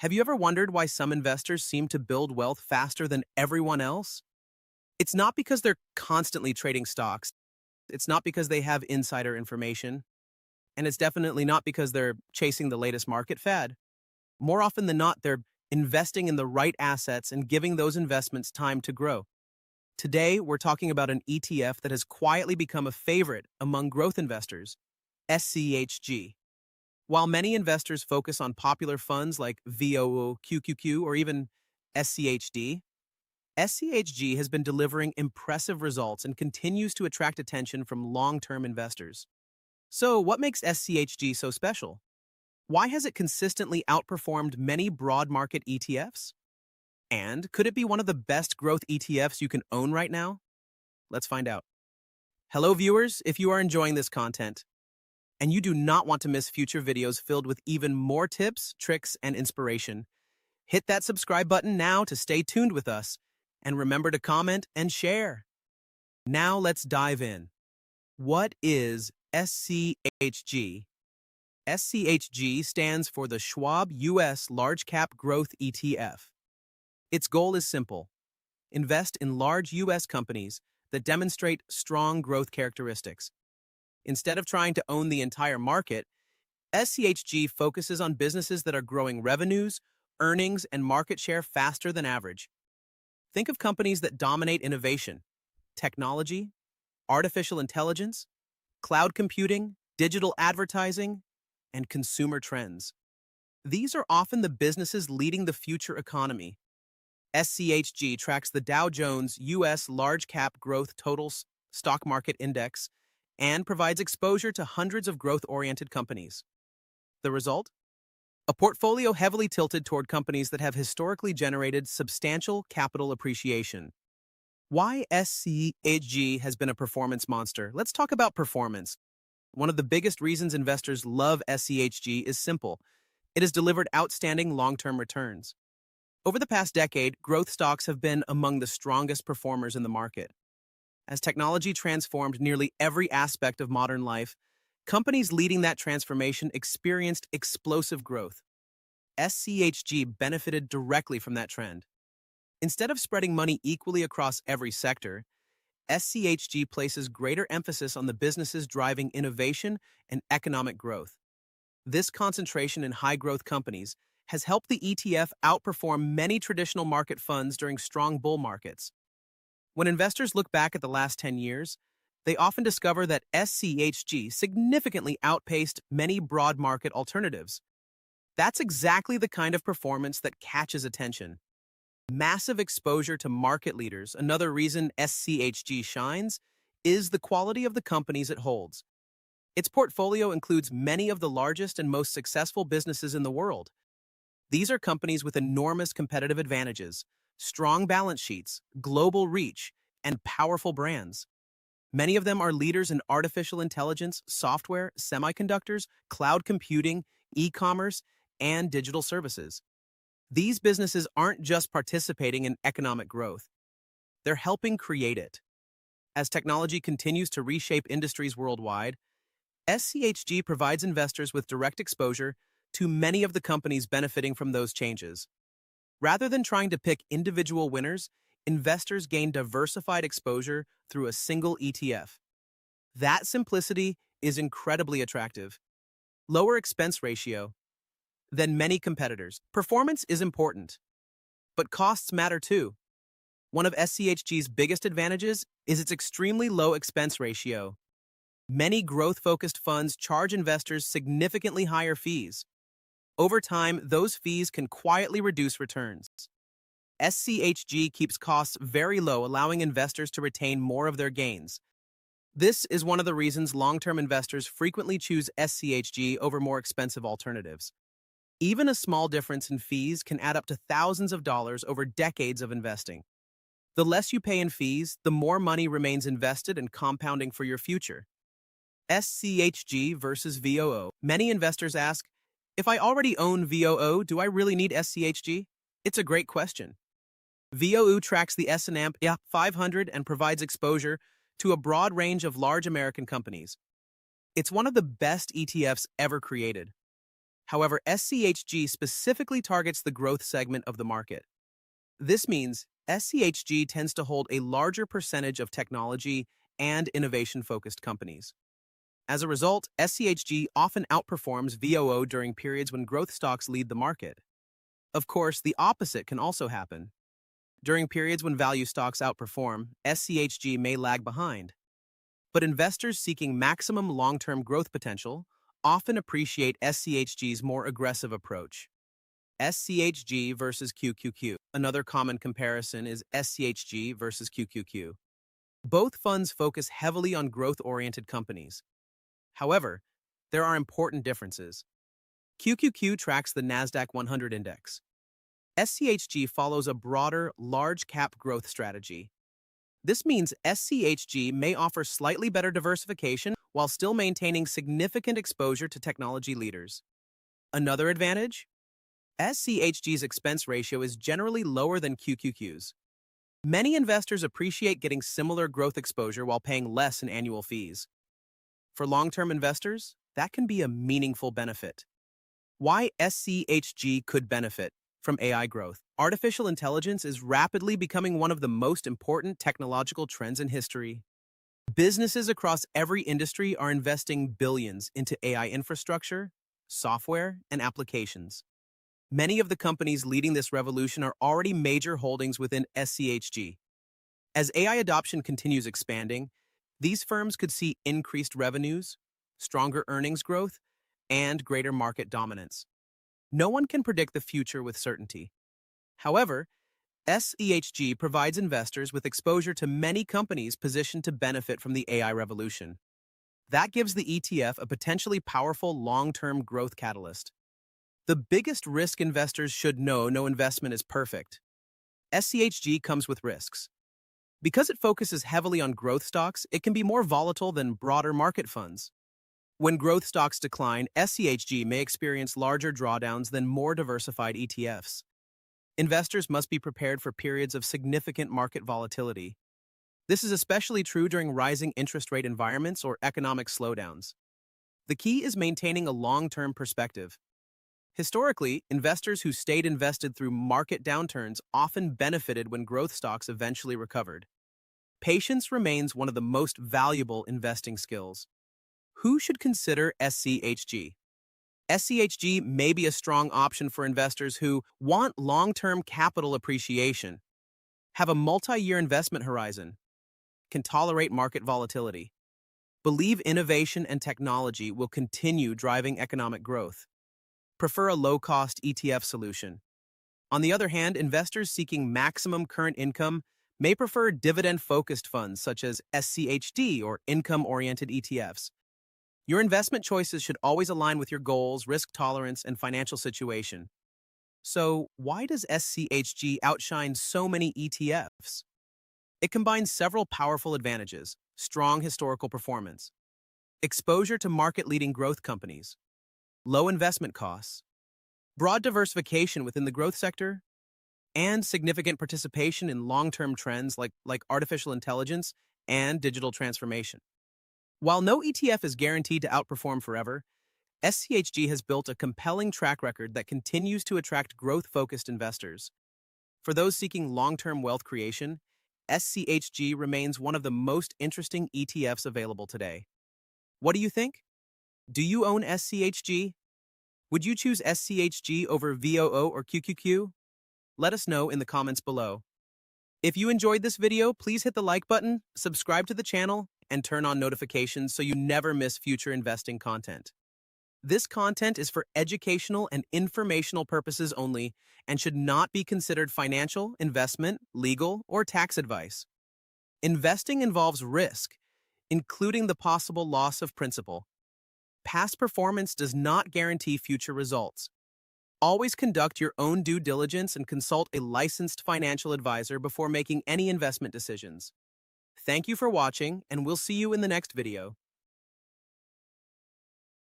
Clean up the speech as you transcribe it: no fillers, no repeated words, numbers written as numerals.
Have you ever wondered why some investors seem to build wealth faster than everyone else? It's not because they're constantly trading stocks. It's not because they have insider information. And it's definitely not because they're chasing the latest market fad. More often than not, they're investing in the right assets and giving those investments time to grow. Today, we're talking about an ETF that has quietly become a favorite among growth investors, SCHG. While many investors focus on popular funds like VOO, QQQ, or even SCHD, SCHG has been delivering impressive results and continues to attract attention from long-term investors. So, what makes SCHG so special? Why has it consistently outperformed many broad market ETFs? And could it be one of the best growth ETFs you can own right now? Let's find out. Hello, viewers. If you are enjoying this content, and you do not want to miss future videos filled with even more tips, tricks, and inspiration, hit that subscribe button now to stay tuned with us, and remember to comment and share. Now let's dive in. What is SCHG? SCHG stands for the Schwab US Large Cap Growth ETF. Its goal is simple: invest in large US companies that demonstrate strong growth characteristics. Instead of trying to own the entire market, SCHG focuses on businesses that are growing revenues, earnings, and market share faster than average. Think of companies that dominate innovation, technology, artificial intelligence, cloud computing, digital advertising, and consumer trends. These are often the businesses leading the future economy. SCHG tracks the Dow Jones US Large Cap Growth Total Stock Market Index and provides exposure to hundreds of growth-oriented companies. The result? A portfolio heavily tilted toward companies that have historically generated substantial capital appreciation. Why SCHG has been a performance monster? Let's talk about performance. One of the biggest reasons investors love SCHG is simple: it has delivered outstanding long-term returns. Over the past decade, growth stocks have been among the strongest performers in the market. As technology transformed nearly every aspect of modern life, companies leading that transformation experienced explosive growth. SCHG benefited directly from that trend. Instead of spreading money equally across every sector, SCHG places greater emphasis on the businesses driving innovation and economic growth. This concentration in high-growth companies has helped the ETF outperform many traditional market funds during strong bull markets. When investors look back at the last 10 years, they often discover that SCHG significantly outpaced many broad market alternatives. That's exactly the kind of performance that catches attention. Massive exposure to market leaders, another reason SCHG shines, is the quality of the companies it holds. Its portfolio includes many of the largest and most successful businesses in the world. These are companies with enormous competitive advantages, strong balance sheets, global reach, and powerful brands. Many of them are leaders in artificial intelligence, software, semiconductors, cloud computing, e-commerce, and digital services. These businesses aren't just participating in economic growth. They're helping create it. As technology continues to reshape industries worldwide, SCHG provides investors with direct exposure to many of the companies benefiting from those changes. Rather than trying to pick individual winners, investors gain diversified exposure through a single ETF. That simplicity is incredibly attractive. Lower expense ratio than many competitors. Performance is important, but costs matter too. One of SCHG's biggest advantages is its extremely low expense ratio. Many growth-focused funds charge investors significantly higher fees. Over time, those fees can quietly reduce returns. SCHG keeps costs very low, allowing investors to retain more of their gains. This is one of the reasons long-term investors frequently choose SCHG over more expensive alternatives. Even a small difference in fees can add up to thousands of dollars over decades of investing. The less you pay in fees, the more money remains invested and compounding for your future. SCHG versus VOO. Many investors ask, if I already own VOO, do I really need SCHG? It's a great question. VOO tracks the S&P 500 and provides exposure to a broad range of large American companies. It's one of the best ETFs ever created. However, SCHG specifically targets the growth segment of the market. This means SCHG tends to hold a larger percentage of technology and innovation-focused companies. As a result, SCHG often outperforms VOO during periods when growth stocks lead the market. Of course, the opposite can also happen. During periods when value stocks outperform, SCHG may lag behind. But investors seeking maximum long-term growth potential often appreciate SCHG's more aggressive approach. SCHG versus QQQ. Another common comparison is SCHG versus QQQ. Both funds focus heavily on growth-oriented companies. However, there are important differences. QQQ tracks the NASDAQ 100 index. SCHG follows a broader, large-cap growth strategy. This means SCHG may offer slightly better diversification while still maintaining significant exposure to technology leaders. Another advantage? SCHG's expense ratio is generally lower than QQQ's. Many investors appreciate getting similar growth exposure while paying less in annual fees. For long-term investors, that can be a meaningful benefit. Why SCHG could benefit from AI growth? Artificial intelligence is rapidly becoming one of the most important technological trends in history. Businesses across every industry are investing billions into AI infrastructure, software, and applications. Many of the companies leading this revolution are already major holdings within SCHG. As AI adoption continues expanding, these firms could see increased revenues, stronger earnings growth, and greater market dominance. No one can predict the future with certainty. However, SCHG provides investors with exposure to many companies positioned to benefit from the AI revolution. That gives the ETF a potentially powerful long-term growth catalyst. The biggest risk investors should know: no investment is perfect. SCHG comes with risks. Because it focuses heavily on growth stocks, it can be more volatile than broader market funds. When growth stocks decline, SCHG may experience larger drawdowns than more diversified ETFs. Investors must be prepared for periods of significant market volatility. This is especially true during rising interest rate environments or economic slowdowns. The key is maintaining a long-term perspective. Historically, investors who stayed invested through market downturns often benefited when growth stocks eventually recovered. Patience remains one of the most valuable investing skills. Who should consider SCHG? SCHG may be a strong option for investors who want long-term capital appreciation, have a multi-year investment horizon, can tolerate market volatility, believe innovation and technology will continue driving economic growth, prefer a low-cost ETF solution. On the other hand, investors seeking maximum current income may prefer dividend-focused funds such as SCHD or income-oriented ETFs. Your investment choices should always align with your goals, risk tolerance, and financial situation. So, why does SCHG outshine so many ETFs? It combines several powerful advantages: strong historical performance, exposure to market-leading growth companies, low investment costs, broad diversification within the growth sector, and significant participation in long-term trends like artificial intelligence and digital transformation. While no ETF is guaranteed to outperform forever, SCHG has built a compelling track record that continues to attract growth-focused investors. For those seeking long-term wealth creation, SCHG remains one of the most interesting ETFs available today. What do you think? Do you own SCHG? Would you choose SCHG over VOO or QQQ? Let us know in the comments below. If you enjoyed this video, please hit the like button, subscribe to the channel, and turn on notifications so you never miss future investing content. This content is for educational and informational purposes only and should not be considered financial, investment, legal, or tax advice. Investing involves risk, including the possible loss of principal. Past performance does not guarantee future results. Always conduct your own due diligence and consult a licensed financial advisor before making any investment decisions. Thank you for watching, and we'll see you in the next video.